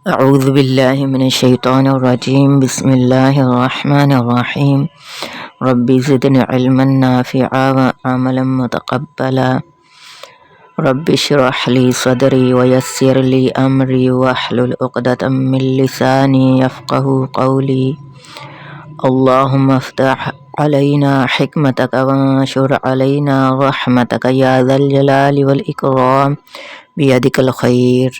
اعوذ باللہ من الشیطان الرجیم بسم اللہ الرحمن الرحیم رب زدنی علما نافعا وعملا متقبلا رب اشرح لی صدری ویسر لی امری واحلل عقدۃ من لسانی یفقهوا قولی اللہم افتح علینا حکمتک وانشر علینا رحمتک یا ذا الجلال والاکرام بیدک الخیر۔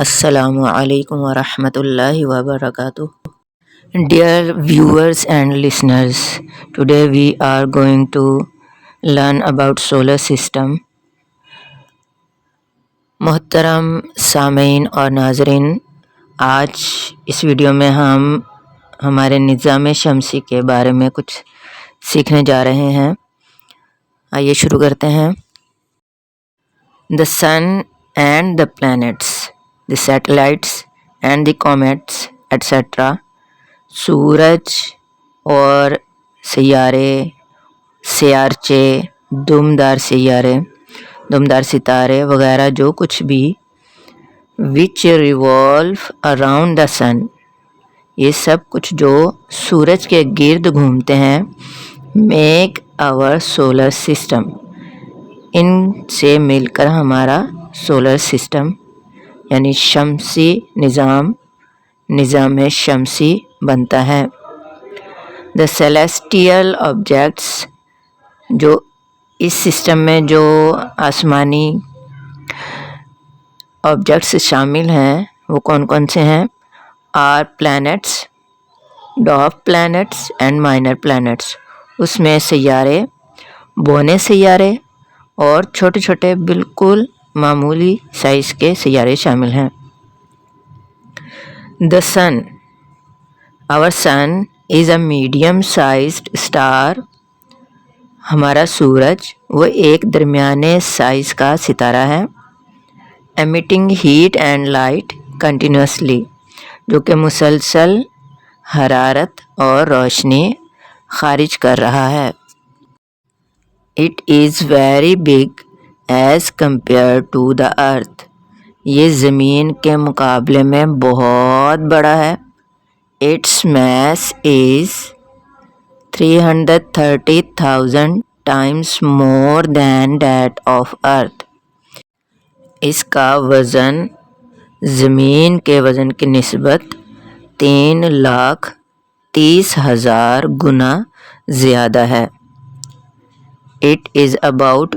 السلام علیکم ورحمۃ اللہ وبرکاتہ۔ Dear viewers and listeners, today we are going to learn about solar system. محترم سامعین اور ناظرین، آج اس ویڈیو میں ہم ہمارے نظام شمسی کے بارے میں کچھ سیکھنے جا رہے ہیں۔ آئیے شروع کرتے ہیں۔ The sun and the planets, the satellites and the comets etc. سورج اور سیارے، سیارچے، دمدار سیارے، دمدار ستارے وغیرہ جو کچھ بھی which revolve around the sun، یہ سب کچھ جو سورج کے گرد گھومتے ہیں make our solar system، ان سے مل کر ہمارا سولر سسٹم یعنی شمسی نظام شمسی بنتا ہے۔ The celestial objects، جو اس سسٹم میں جو آسمانی آبجیکٹس شامل ہیں وہ کون کون سے ہیں؟ are planets، dwarf planets and minor planets، اس میں سیارے، بونے سیارے اور چھوٹے چھوٹے بالکل معمولی سائز کے سیارے شامل ہیں۔ The sun، our sun is a medium sized star، ہمارا سورج وہ ایک درمیانے سائز کا ستارہ ہے۔ emitting heat and light continuously، جو کہ مسلسل حرارت اور روشنی خارج کر رہا ہے۔ It is very big as compared to the earth، یہ زمین کے مقابلے میں بہت بڑا ہے۔ Its mass is 330,000 times more than that of earth، اس کا وزن زمین کے وزن کی نسبت 3,30,000 گنا زیادہ ہے۔ It is about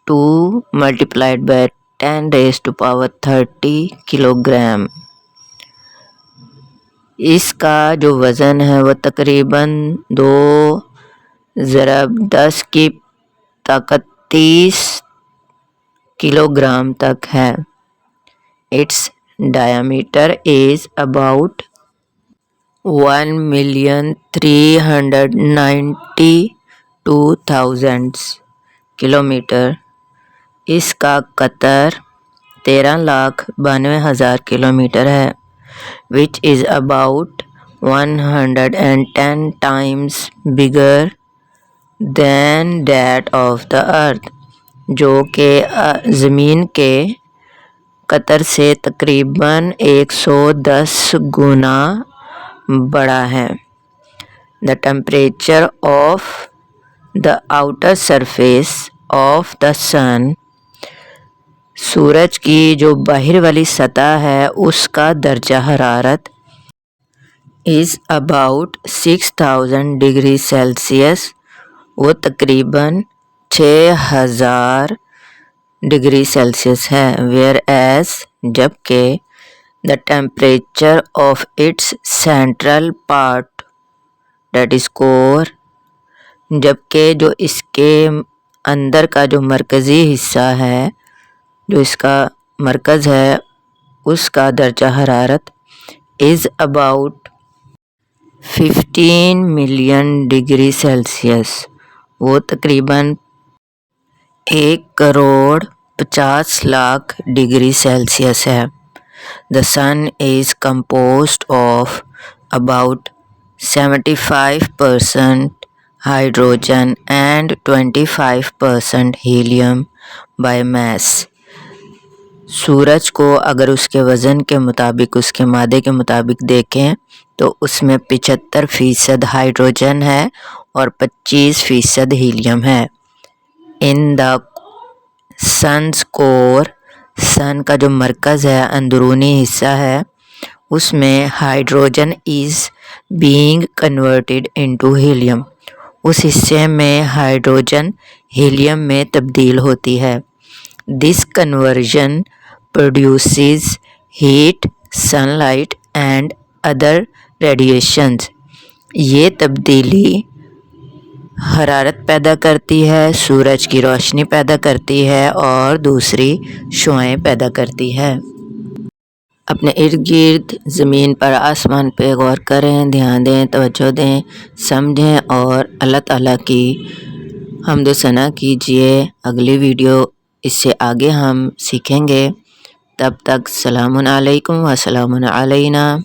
2 multiplied by 10 raised to power 30 kilogram, اس کا جو وزن ہے وہ تقریباً 2 ضرب 10 کی طاقت 30 کلوگرام تک ہے۔ Its diameter is about 1,392,000 kilometre, اس کا قطر 13,92,000 کلومیٹر ہے۔ which is about 110 times bigger than that of the earth، جو کہ زمین کے قطر سے تقریباً 110 گنا بڑا ہے۔ The temperature of the outer surface of the sun، سورج کی جو باہر والی سطح ہے اس کا درجہ حرارت is about 6,000 ڈگری سیلسیس، وہ تقریباً 6,000 ڈگری سیلسیس ہے۔ whereas، جبکہ the temperature of its central part that is core، جبکہ جو اس کے اندر کا جو مرکزی حصہ ہے، جو اس کا مرکز ہے، اس کا درجہ حرارت is about 15 million degree Celsius, وہ تقریباً 1,50,00,000 ڈگری سیلسیس ہے۔ The sun is composed of about 75% hydrogen and 25% helium by mass، سورج کو اگر اس کے وزن کے مطابق، اس کے مادے کے مطابق دیکھیں تو اس میں 75% ہائیڈروجن ہے اور 25% ہیلیم ہے۔ ان دا سنس کور، سن کا جو مرکز ہے، اندرونی حصہ ہے، اس میں hydrogen is being converted into helium, اس حصے میں ہائیڈروجن ہیلیم میں تبدیل ہوتی ہے۔ This conversion produces heat, sunlight and other radiations, یہ تبدیلی حرارت پیدا کرتی ہے، سورج کی روشنی پیدا کرتی ہے اور دوسری شعاعیں پیدا کرتی ہے۔ اپنے ارد گرد، زمین پر، آسمان پہ غور کریں، دھیان دیں، توجہ دیں، سمجھیں اور اللہ تعالیٰ کی حمد و ثنا کیجیے۔ اگلی ویڈیو اس سے آگے ہم سیکھیں گے۔ تب تک السلام علیکم و السلام علینا۔